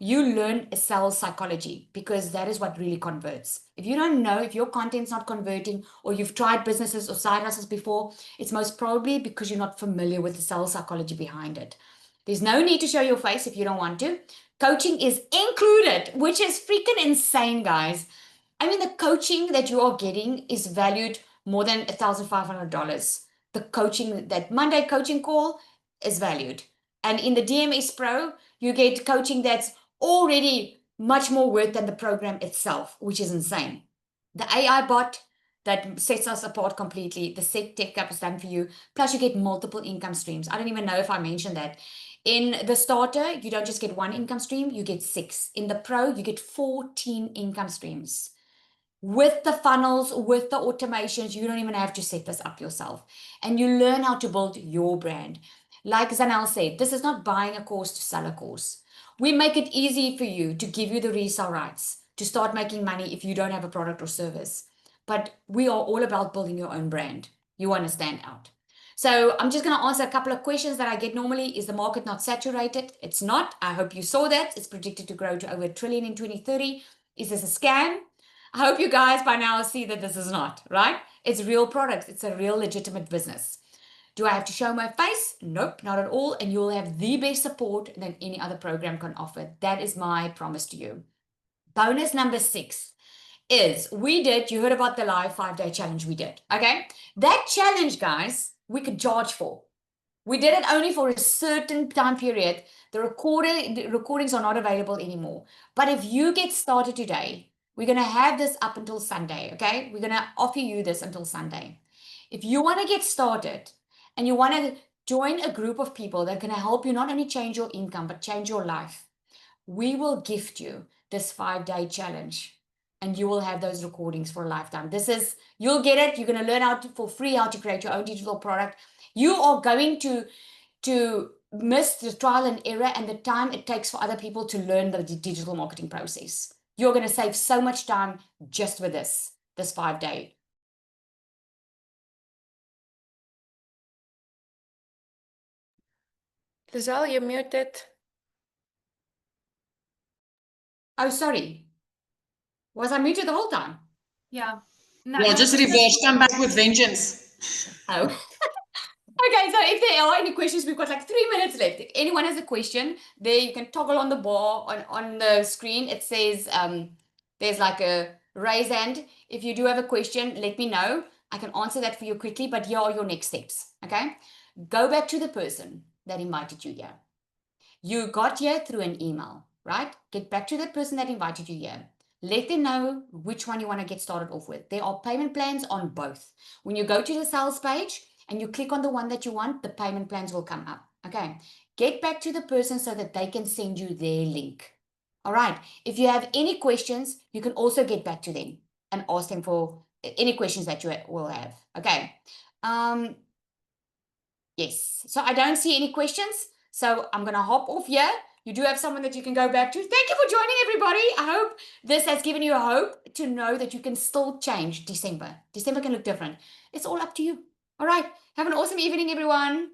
You learn sales psychology, because that is what really converts. If you don't know, if your content's not converting, or you've tried businesses or side hustles before, it's most probably because you're not familiar with the sales psychology behind it. There's no need to show your face if you don't want to. Coaching is included, which is freaking insane, guys. I mean, the coaching that you are getting is valued more than $1,500. The coaching, that Monday coaching call, is valued. And in the DMS Pro, you get coaching that's already much more worth than the program itself, which is insane. The AI bot that sets us apart completely, the set tech up is done for you. Plus, you get multiple income streams. I don't even know if I mentioned that. In the starter, you don't just get one income stream, you get 6. In the pro, you get 14 income streams. With the funnels, with the automations, you don't even have to set this up yourself. And you learn how to build your brand. Like Zanel said, this is not buying a course to sell a course. We make it easy for you to give you the resale rights to start making money if you don't have a product or service. But we are all about building your own brand. You want to stand out. So I'm just going to answer a couple of questions that I get normally. Is the market not saturated? It's not. I hope you saw that. It's predicted to grow to over $1 trillion in 2030. Is this a scam? I hope you guys by now see that this is not, right? It's real products. It's a real legitimate business. Do I have to show my face? Nope, not at all. And you'll have the best support than any other program can offer. That is my promise to you. Bonus number 6 is you heard about the live 5-day challenge we did, okay? That challenge, guys, we could charge for. We did it only for a certain time period. The recordings are not available anymore. But if you get started today, we're going to have this up until Sunday, okay? We're going to offer you this until Sunday. If you want to get started and you want to join a group of people that are going to help you not only change your income, but change your life, we will gift you this 5-day challenge. And you will have those recordings for a lifetime. You'll get it. You're going to learn for free how to create your own digital product. You are going to miss the trial and error and the time it takes for other people to learn the digital marketing process. You're going to save so much time just with this 5-day. Lizelle, you're muted. Oh, sorry. Was I muted the whole time? Yeah. No, Well, just reverse, come back with vengeance. Oh. Okay, so if there are any questions, we've got like 3 minutes left. If anyone has a question, there you can toggle on the bar on the screen. It says there's like a raise hand. If you do have a question, let me know. I can answer that for you quickly, but here are your next steps, okay? Go back to the person that invited you here. You got here through an email, right? Get back to that person that invited you here. Let them know which one you want to get started off with. There are payment plans on both. When you go to the sales page and you click on the one that you want, the payment plans will come up. Okay. Get back to the person so that they can send you their link. All right. If you have any questions, you can also get back to them and ask them for any questions that you will have. Okay. Yes. So I don't see any questions. So I'm going to hop off here. You do have someone that you can go back to. Thank you for joining, everybody. I hope this has given you a hope to know that you can still change December. December can look different. It's all up to you. All right. Have an awesome evening, everyone.